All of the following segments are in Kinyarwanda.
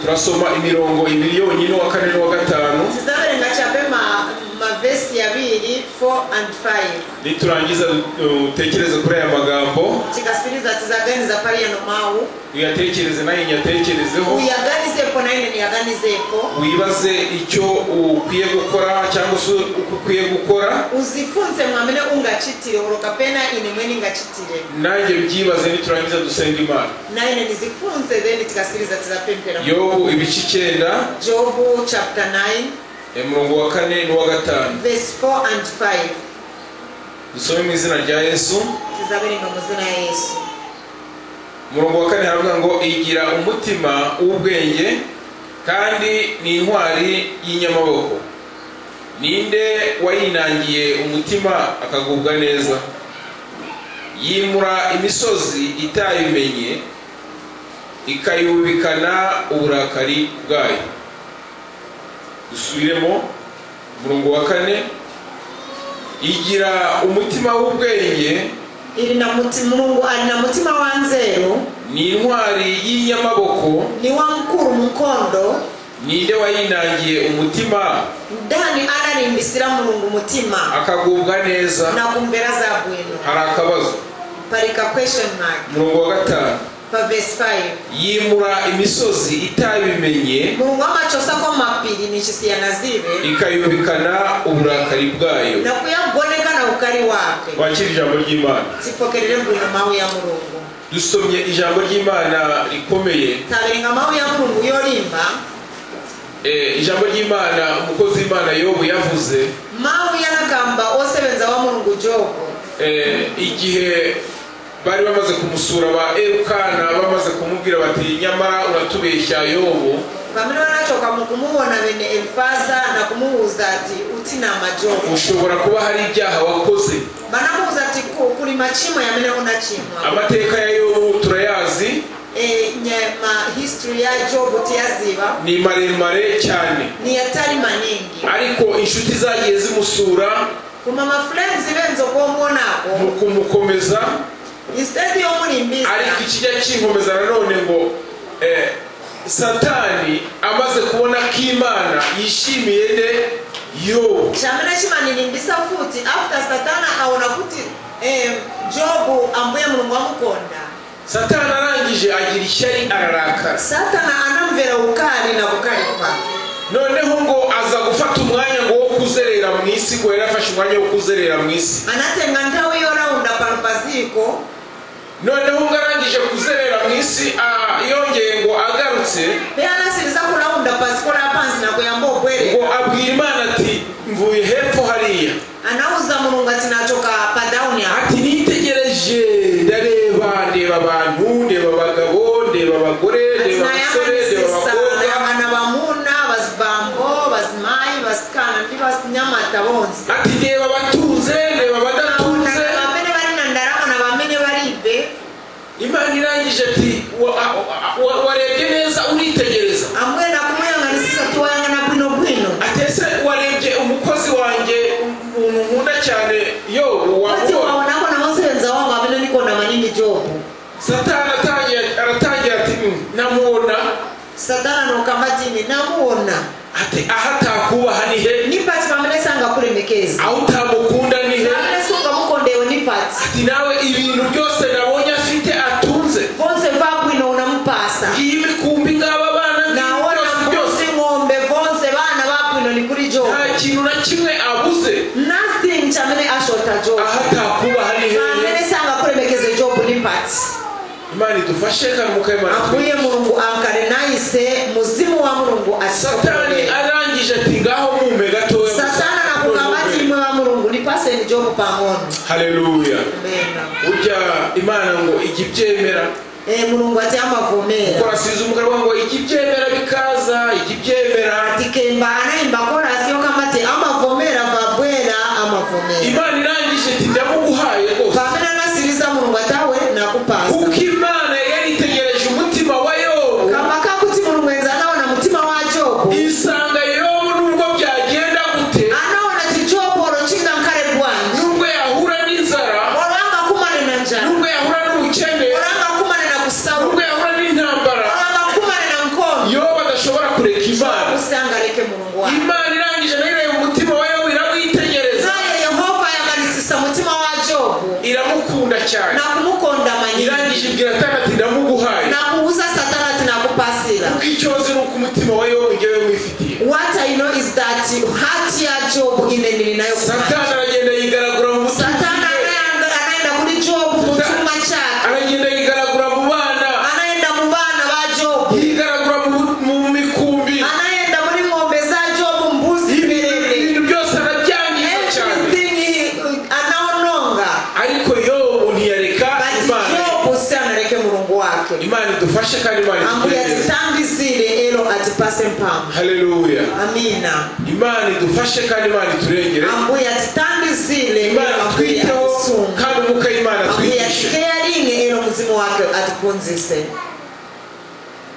turasoma imirongo ibiri yonyine wa 4 n'uwa 5. Verse ya 2, 4 and 5. Niturangiza utekereze kuri aya magambo. Tigasikiliza tuzaganiza pali ya nomau. Uyatekereze naye nyatekerezeho. Uyganizepo naye niyaganizepo. Wibaze icyo ukwiye gukora cyangwa se ukwiye gukora. Uzifunze mwamene ungachitire urokapena inimweni ngachitire. Nanjye byibaze niturangiza dusenga Imana. Naye nizifunze then tigasikiliza tuzapempera. Yobu ibice 9. Job chapter 9. Umurongo wa 4 n'uwa 5. Verse 4 and 5. Dusome mu izina rya Yesu. Tuzabere mu izina ya Yesu. Umurongo wa 4 haravuga ngo igira umutima w'ubwenge kandi ni intwari y'inyamaboko. Ninde wayinangiye umutima akagubwa neza? Yimura imisozi itayimenye ikayubikana uburakari bwayo. Usubiremo umurongo wa 4. Igira umutima w'ubwenge iri na mutima Mungu alina mutima wa nzero ni intwari y'inyamaboko ni wa mkuru mkondo. Ninde wayinangiye umutima ndani anarimbisira Mungu mutima akagubwa neza na kumbera za bwino. Hari akabazo Parika question mark. Umurongo wa 5. Verse 5. Yimura imisozi itabimenye Mungu amachosa ko mapiri nishisiya nazibe ikayubikana uburakari bwayo na kuyabonekana ukari wake. Wakira ijambo ry'Imana. Sipokerere mbwino mawe ya Mungu. Dusomye ijambo ry'Imana rikomeye. Tabenga mawe ya Mungu yorimba. Ijambo ry'Imana umukozi w'Imana Yobu yavuze. Mawe yanagamba osebenza wa Mungu Job. Igihe bari bamaze kumusura ba Elukana bamaze kumubwira bati nyamara uratubeshya Yobu. Bamwe banachoka mukumubona bene Elifaza na kumubuza ati utina majobo. Ushobora kuba hari ibyaha wakoze. Banamubuza ati kuri machimo yamene unachimwa. Amateka ya Yobu turayazi. Nyama history ya Job tiyaziba. Ni maremare cyane. Ni yatari manengi. Ariko inshuti zagiye zimusura. Kuma ma friends benzo ko muonako. Mukumukomeza. Instead yo muri mbiza. Ariko ikijya kinkomeza nanone ngo Satani amaze kubona ko Imana yishimiye ne Yobu. Chamana chimani mbisa futi after Satana aona kuti Job ambuye Mungu amukonda. Satana arangije agira ishyari ararakara. Satana anamvera ukari na kukaripa. Noneho ngo aza gufata umwanya ngo wo kuzerera mu isi ngo yarafashe umwanya wo kuzerera mu isi. Anatenga ndawe yo raunda parupaziko. Noneho ngarangije kuzerera mu isi yongeye ngo agarutse. Beyana siriza kuraunda pasiko la pansi na kuyamba okwere. Ngo abwira Imana ati mvuye hepfo hariya. Anauza Mungu ati nachoka pa down ya. Ati nitegereje ndeba abantu, ndeba abagabo, ndeba abagore, ndeba abasore, ndeba abakobwa. Ana bamuna, bazibambo, bazimayi, basikana, ndibasinyamata bonse. Ati ndeba batunze, ndeba badatunze. Bamene bari nandarama na bamene baribe. Imana irangije ati warebye neza uritegereza. Amwe na kumuyangalisisa tuwanga na bwino. Atese warebye umukozi wanjye umuntu nkunda cyane Yobu wabona ko namusenza wangu abene niko na manini Job. Satana aratangira ati namuona. Satana no kamatini namuona. Ati ahatakuba hanihe nipati bamene sanga kuremekeza. Autamukunda nihe bamene suka mukondewe nipati. Ati nawe ibintu byose nabonye afite atunze. Vonse vabwino unampasa. Ibikumbi ngaba bana naona mbuzi ngombe vonse bana babwino ni kuri Job. Nta kintu na kimwe abuze. Nothing chamene ashota Job. Ahatakuba hanihe bamene sanga kuremekeza Job nipati. Imana idufashe kandi mukayimana. Abuye Mungu ankare naise muzimu wa Mungu asitokole. Satani arangije ati ngaho mume gatoya. Satana na kukamati mwe wa Mungu nipase ni Job pamono. Haleluya. Amen. Ujya Imana ngo igibyemera. Mungu ati amavomera. Ukora sizo umugabo ngo igibyemera bikaza igibyemera. Atikemba anaimba kora sio kama ati amavomera vabwera amavomera. Imana irangije ati ndamuguhaye rwose. Bamena nasiriza Mungu atawe na kupasa. Ukimana yaritegereje umutima wa Yobu. Kama kakuti Mungu mwenza naona mutima wa Job. Isanga Yobu nubwo byagenda gute. Anaona ti Job orochinga nkare bwanji. Nubwo yahura n'inzara. Oranga kumane na njala. Nubwo yahura n'ubukene. Oranga kumane na kusaba. Nubwo yahura n'intambara. kuko icyozi nuko umutima wa Yobu ngewe mwifitiye. What I know is that heart ya Job inenini nayo Satani aragenda yigaragura mu mutima. Satani anaenda kuri Job mu cyuma cyake. Aragenda yigaragura mu bana. Anaenda mu bana ba Job. Yigaragura mu mikumbi. Anaenda muri ng'ombe za Job, mbuzi, mbere. Ibintu byose arabyangiza cyane. Anaononga. Ariko Yobu ntiyareka Imana. Job sanareke Mulungu wake. Imana idufashe kandi Imana itugirire. Atitangizire ero atipase mpamvu. Haleluya. Amina. Imana idufashe kandi Imana iturengere. Ambuye atitangizire Imana twiteho kandi umuka Imana twigishe. Yaringe ero muzimu wake atukunzise.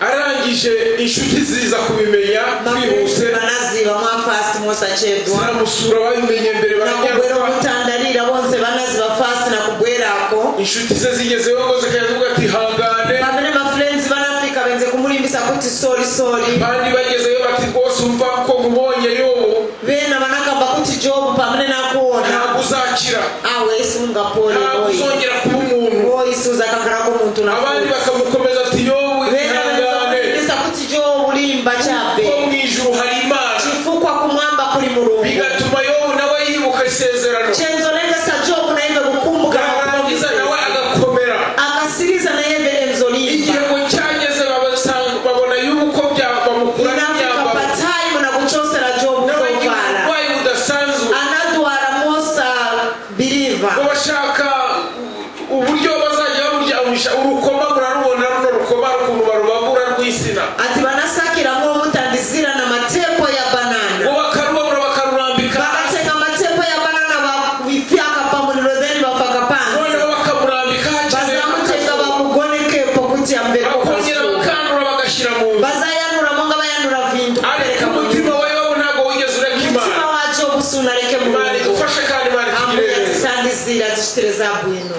Arangije inshuti ziza kubimenya twihuse. Banaziba mwa fast Musa chedwa. Saramusura babimenye mbere baranyarwa. Mutandarira bonse banaziba fast na kubwerako. Inshuti ze zigezeho ngo zikayavuga ati hangane. Bamene ma friends banafika benze kumurimbisa kuti sorry. Bandi bagezeyo bati bose umva ko mubonye Yobu. Bena banakamba kuti Job pamene nakuona. Ntabwo uzakira. Awe isunga pole boy. Ntabwo uzongera kuba umuntu. Boy isuza kakara ko umuntu na. Abandi bakamukomeza ati Yobu ihangane. Bisa kuti Job ulimba chabe. Ko mwijuru hari Imana. Chifukwa kumwamba kuri Mulungu. Bigatuma Yobu nawe yibuka isezerano. Chenzo nenda sa Job na hivyo kukumbuka. Garangiza nawe agakomera. Akasiriza na hivyo enzolimba. Igihe ngo cyageze babona yuko byabamukura n'imyamba. Patai muna kuchosera Job kufala. Nawe udasanzwe. Anadwara Musa believer. Ngo bashaka uburyo bazajya burya urukoma murarubona runo rukoma rukuntu barubabura rw'isina. Ati banasakira mu mutandizira na matepo ya banana. Ngo bakarubabura bakarurambika. Bakateka matepo ya banana bifyaka pamuliro then bafaka pansi. Noneho bakamurambika hakiri. Bazamuteka bamugoneke pokuti ya mbere. Bakongera bakanura bagashyira mu nzu. Bazayanura monga bayanura vindu. Ariko umutima wa Yobu ntabwo wigeze ureka Imana. Umutima wa Job sunareke Mulungu. Imana idufashe kandi Imana itugirire neza. Amuyatandizira zishitereza bwino.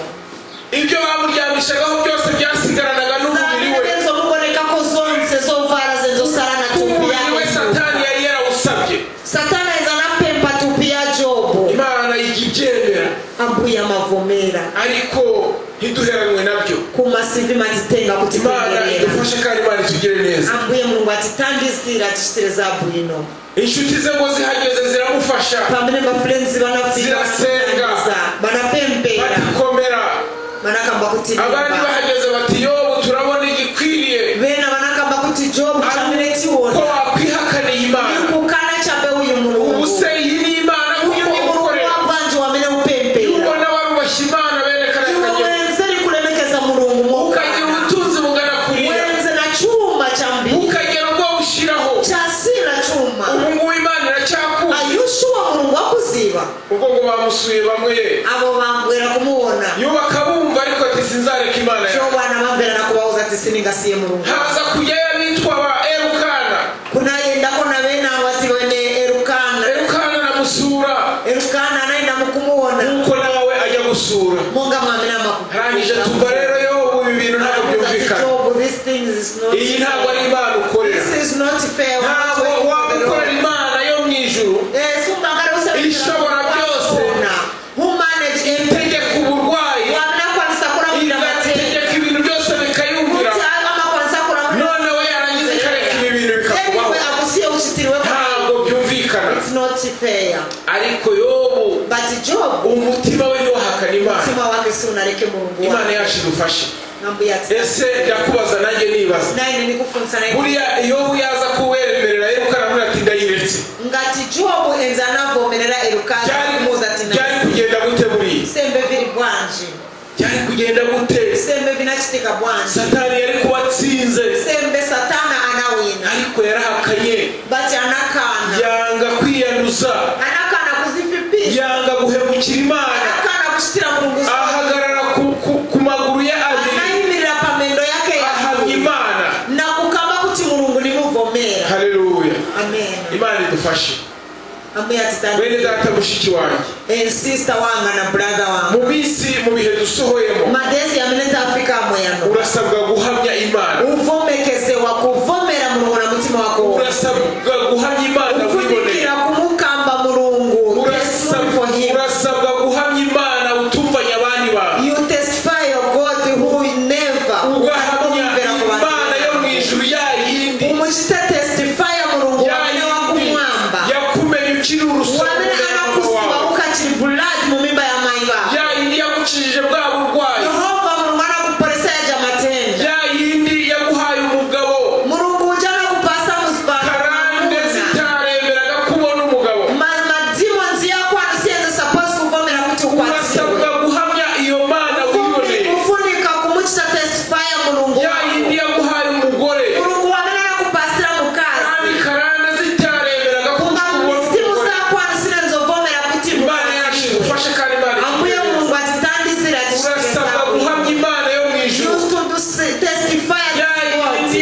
Ibyo bamuryamishagaho byose byasigaranaga n'umubiri we. Zanezo muboneka ko zonse zovara zenzo sara na tupi ya we Satani yari yarawusabye. Satani ezana pempa tupi ya Job. Imana igibyemera. Ambuye amavomera. Ariko ntiduheranwe nabyo. Kumasivi matitenga Imana idufashe kandi Imana itugire neza. Ambuye Mulungu atitandizira zishitereza bwino. Inshuti ze ngo zihageze ziramufasha. Pamene ma friends banafika. Zirasenga. Banapempera. Batikomera. Banakamba kuti abandi bahageze bati Yobu turabona igikwiriye. Bena banakamba kuti Job chamene tiwona. Ko wakwihakaniye Imana. Ukukana chabe uyu Mulungu. Ubuse iyi ni Imana uyu ni Mulungu wabanje wamene upempera. Ubona warubashye Imana bene karakanye. Wenze likulemekeza Mulungu mo. Ukagira ubutunzi bugana kuriya. Wenze na chuma chambi. Ukagira ubwo ushiraho. Chasira chuma. Ubungu Imana iracyakuza. Ayushua Mulungu akuziba. Ubwo ngo bamusuye bamwe. Abo bambwera kumuona. Yubaka bumva ariko ati sinzareka Imana yawe. Job anabambera na kubahuza ati siningasiye Mulungu. Haza kujyayo bitwa ba Elukana. Kunayenda kona bena wati wene Elukana. Elukana namusura. Elukana anaenda mukumuona. Nuko nawe ajya gusura. Munga mwamina makubwa. Arangije tumva rero Yobu ibi bintu ntabwo byumvikana. Iyi ntabwo ari Imana ukorera. Ntabwo wakorera Imana yo mu ijuru. Ishobora byose. Itegeka uburwayi. Itegeka ibintu byose bikayumvira. None we yarangiza ikareka ibi bintu bikakubaho. Ntabwo byumvikana. Ariko Yobu umutima we ntiwahakana Imana. Imana yacu idufashe. Ese ndakubaza nanjye nibaza. Buriya Yobu yaza kuwemerera Elukana muri ati ndayiretse. Ngati Job enzana vomerera Elukana kumuza ati na. Byari kugenda gute buriya? Sembe viri bwanje. Byari kugenda gute? Sembe vinachitika bwanje. Satani yari kubatsinze. Sembe Satana anawina. Ariko yarahakanye. Bati anakana. Yanga kwiyanduza. Anakana kuzifipisha. Yanga guhemukira Imana. Anakana kushitira Mulungu. Ahagarara ku maguru ya abiri. Anayimirira pamendo yake ya ahamya Imana. Na kukamba kuti Mulungu nimuvomera. Haleluya. Amen. Imana idufashe. Bene data mushiki wanjye. Sister wanga na brother wanga. Mu bisi mu bihe dusohoyemo. Madesi yameneta Afrika moyano. Urasabwa guhamya Imana. Uvomekeze wa kuvomera Mulungu na mutima wako. Urasabwa guhamya Imana ubiboneye. Kumukamba Mulungu. Urasabwa guhamya Imana utumvanya abandi bantu. You testify your God who never. Ugahamya Imana yo mu ijuru yayindi.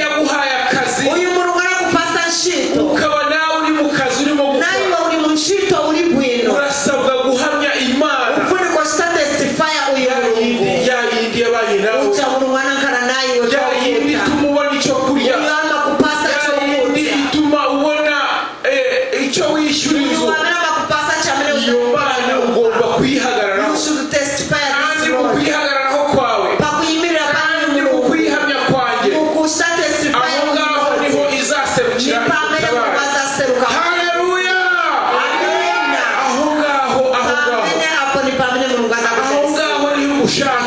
yaguhaye akazi uyu muntu arakupasa nshito ukaba nawe uri mu kazi urimo gukora nawe uri mu nshito uri bwino urasabwa guhamya Imana ufuni ko testify uyu Mungu yindi yabaye nawe uca mu mwana kana nayo yindi tumubona icyo kurya yama kupasa cyo yindi ituma ubona icyo wishyura inzu iyo Mana ugomba kuyihagararaho kandi mu kuyihagararaho kwawe kandi mu kuyihamya kwanjye aho ngaho niho izaserukira haleluya aho ngaho niho ugushakira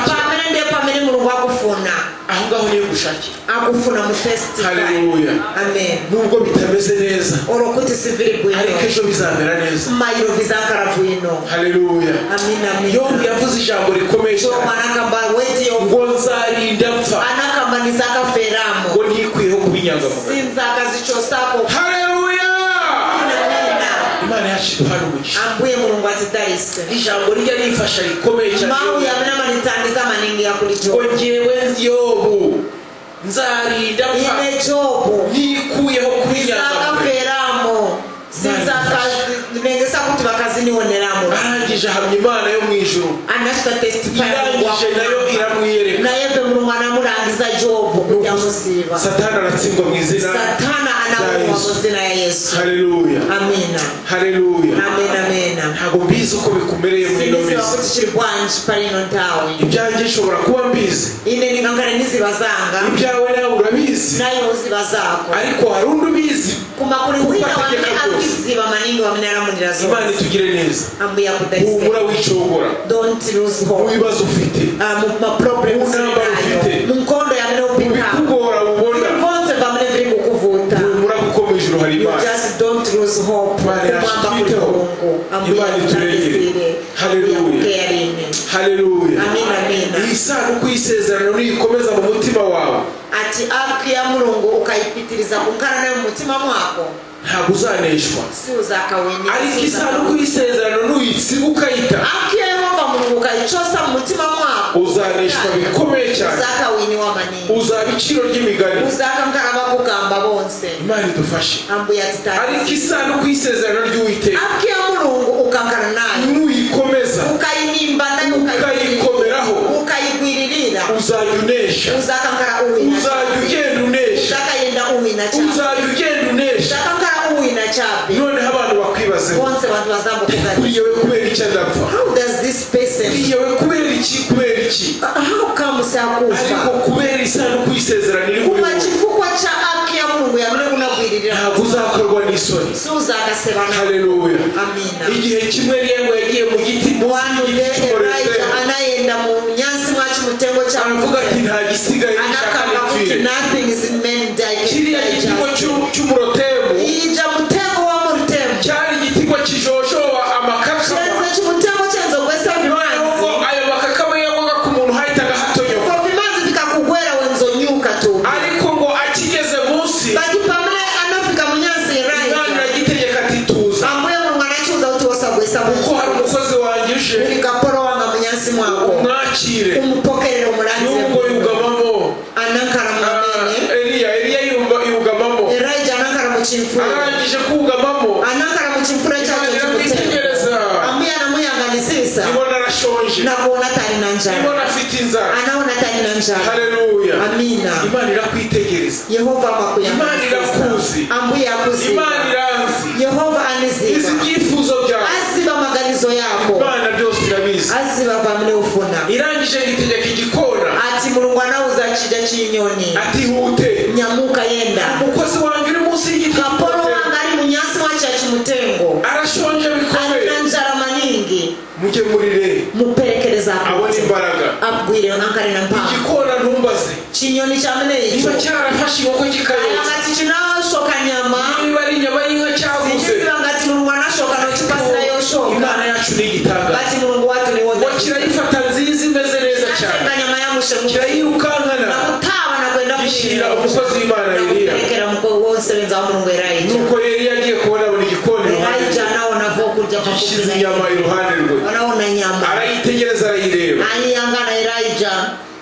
aho ngaho niho ugushakira akufuna mu testify. haleluya Amen. nubwo bitameze neza orokuti siviri bwino ariko ejo bizamera neza mayiro bizakara bwino. haleluya Amina amina. Yobu yavuze ijambo rikomeye so manakamba weti yo ngo nzarinda mpfa anakamba nizaka feramo ngo ntikwiyeho kubinyangamugayo sinzaka zichosako. haleluya Amina. Imana yacu iduhana umugisha ambuye Mulungu atidarise ijambo rijya rifasha rikomeye cyane mau yamina manitandiza maningi ya kulijo ngo njyewe Yobu nzarinda mpfa ine Jobu nikuyeho kubinyangamugayo feramo sinzaka nengesa kuti bakaziniwoneramo arangije ahamya Imana yo mu ijuru anashika testify irangije nayo iramwiyereka naye Mulungu anamurangiza Jobu kujyamusiba Satani aratsindwa mu izina Satana anamuwa mu izina ya Yesu. haleluya Amina. haleluya Amen amen. ntabwo mbizi uko bikumereye muri ino Sinzi minsi wakuti chiri bwanji palino ntawe ibyanjye nshobora kuba mbizi ine ningangana nizibazanga ibyawe nawe urabizi nayo uzibazako ariko hari undi ubizi kuma kuri wina wamene akuziba maningi wamenaramunira Imana zose itugire neza ambuya kudarise humura wicogora don't lose mu hope bibazo ufite ma problems Unamba ufite. munkondo yamene mu upika bikugora ubona konse vamene viri kukuvuta humura kuko mu ijuru hari you Imana just don't lose hope Imana kumwamba kuri yashitwiteho. Mungu ambuya Imana iturengere. kudarise Haleluya. ambuya haleluya Amina, amina. iyi sanduku y'isezerano niyikomeza mu mutima wawe ati aki ya Mulungu ukayipitiriza kunkana nayo mu mutima mwako ntabwo uzaneshwa si uzakawini ariko isanduku y'isezerano nuyitsiba ukayita aki ya Yehova Mulungu ukayicosa mu mutima mwako uzaneshwa bikomeye cyane uzakawini w'amanini uzaba iciro ry'imigani uzakankana bakugamba bonse Imana idufashe ambuya titari ariko isanduku y'isezerano ry'Uwiteka aki ya Mulungu ukankana nayo nuyikomeza ukayinimba nayo ukayikomeraho ukayigwiririra uzajya unesha uzakankana uwina uzajya ugenda unesha uzakayenda uwina chabe uzajya ugenda unesha uzakankana uwina chabe noneho abantu bakwibazeho bonse bantu bazambo kuganira kuriyewe kubera iki adapfa how does this person kuriyewe kubera iki how comes ariko akufa kubera isanduku y'isezerano iri muri kuba wowe chifukwa cha aki ya Mulungu yamene unagwiririra ntabwo uzakorwa n'isoni suzakasebana. haleluya Amina. igihe kimwe Eliya yagiye mu giti One day Elijah anayenda mu nyansi mwachi mutengo cha aravuga ati nta gisigaye nshaka anakavuti nipfire nothing is meant kiriya gitigo cy'umurotemu ija mutengo wa murutemu cyari igitigo kijojoba amakakama chenze chimutengo chenzo kwesa vimanzi nubwo ayo makakama yagwaga ku muntu hahitaga hatonyoka ko vimanzi vikakugwera wenzo nyuka tu ariko ngo akigeze munsi bati pamene anafika mu nyansi Imana Elijah iragitegeka ati tuza ambuye Mulungu anachuza uti wasagwesa kuko hari umukozi wanjye uje ulikaporo wanga mu nyansi mwako umwakire umupokerere umurangize nubwo yugamamo anankara mwamene Eliya yugamamo Elijah anankara mu chimfura arangije kugamamo anankara mu chimfura cyacho Imana cy'umutengo iramwitegereza ambuye anamuyanganisisa ibona arashonje nakuona tari na njala ibona afite inzara anaona tari na njala. haleluya Amina. Imana irakwitegereza Yehova Imana irakuzi ambuye akuziba Imana iranzi Yehova izi aniziba byifuzo byawe aziba amaganizo yako Imana byose irabizi aziba vamene ufuna irangije itegeka igikona ati Mulungu anauza chija chinyoni ati hute nyamuka yenda umukozi wanjye uri munsi y'igiti kapolo wanga ari munyasi mwacha chimutengo arashonje bikomeye alina njala maningi mugemurire muperekereza abona imbaraga abwire ankari na mpamvu igikona ntumbaze chinyoni chamene icho niba cyarafashe inkoko kikayotsa ayangati chinashoka nyama niba ari inyama y'inka cyaguze sindiziva ngati Mulungu anashoka nochipasira yoshoka Imana yacu ni igitangaza bati Mulungu watu ni wote ngo kirayifata nziza imeze neza cyane Natenga nyama ya mushe kirayirukankana nakutaba na kwenda gishyira umukozi w'Imana Eliya kuperekera mko wose wenza wa Mulungu Elijah nuko Eliya agiye kubona buri gikoni iruhande Elijah anaona vokuja gishyize inyama iruhande rwe wanaona nyama arayitegereza arayireba ayiyangana Elijah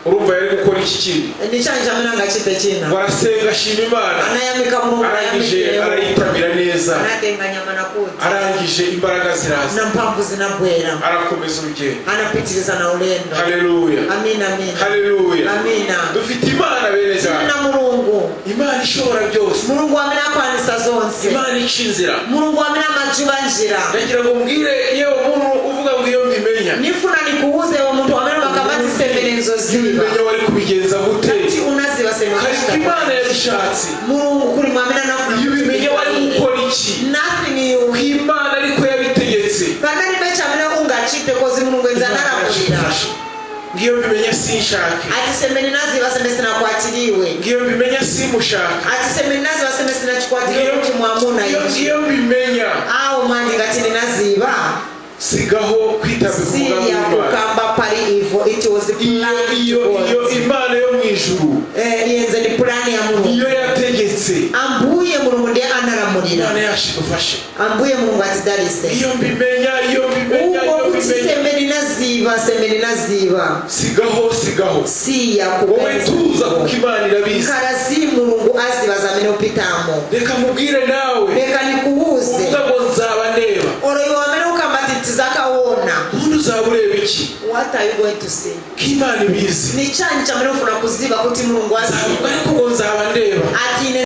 urumva yari gukora iki kintu nichanja mnanga chite china warasenga ashima Imana anayamika Mungu arangije arayitabira neza anatenganya manakuti arangije imbaraga ziraza na mpamvu zinabwera arakomeza urugendo anapitiriza na ulendo. haleluya Amina amina haleluya amina. dufite Imana beza na Mulungu Imana ishobora byose Mulungu amina kwanisa zonse Imana icinzira Mulungu amina majuba njira ndagira ngo mbwire yewe umuntu uvuga ngo iyo mbimenya nifuna nikuuze wa muntu amina makamati sembelenzo ziba mbimenya wari kubigenza gute ati unaziba sembelenzo Imana yabishatse Mulungu kuri mwamina nafuna iyo bimenye wari gukora iki nothing you Imana ariko yabitegetse kanani mecha amina ungachite kozi Mulungu enzanara kulira ngiyo mbimenya sinshake ati semeni naziba semesina kwatiliwe ngiyo mbimenya simushaka ati semeni naziba semesina chikwatiliwe kuti mwamuna ngiyo mbimenya au mandi gatini naziba sigaho kwitabira siya kukamba pari ivo it was the plan iyo Imana yo mwijuru yenze ni plan ya Mulungu iyo yategetse ambuye Mulungu ndiye anaramurira Imana yashigufashe ambuye Mulungu atidarise iyo mbimenya semeni naziba sigaho siya wowe tuza kuko Imana irabizi karazi Mulungu aziba zamene upitamo reka mubwire nawe reka nikuuze uvuga ngo nzaba ndeba oroyo wamene ukambatitizakaona ubundi uzaba ureba iki what are you going to say k'Imana ibizi ni chani chamene ufuna kuziba kuti Mulungu aziba ariko ngo nzaba ndeba ati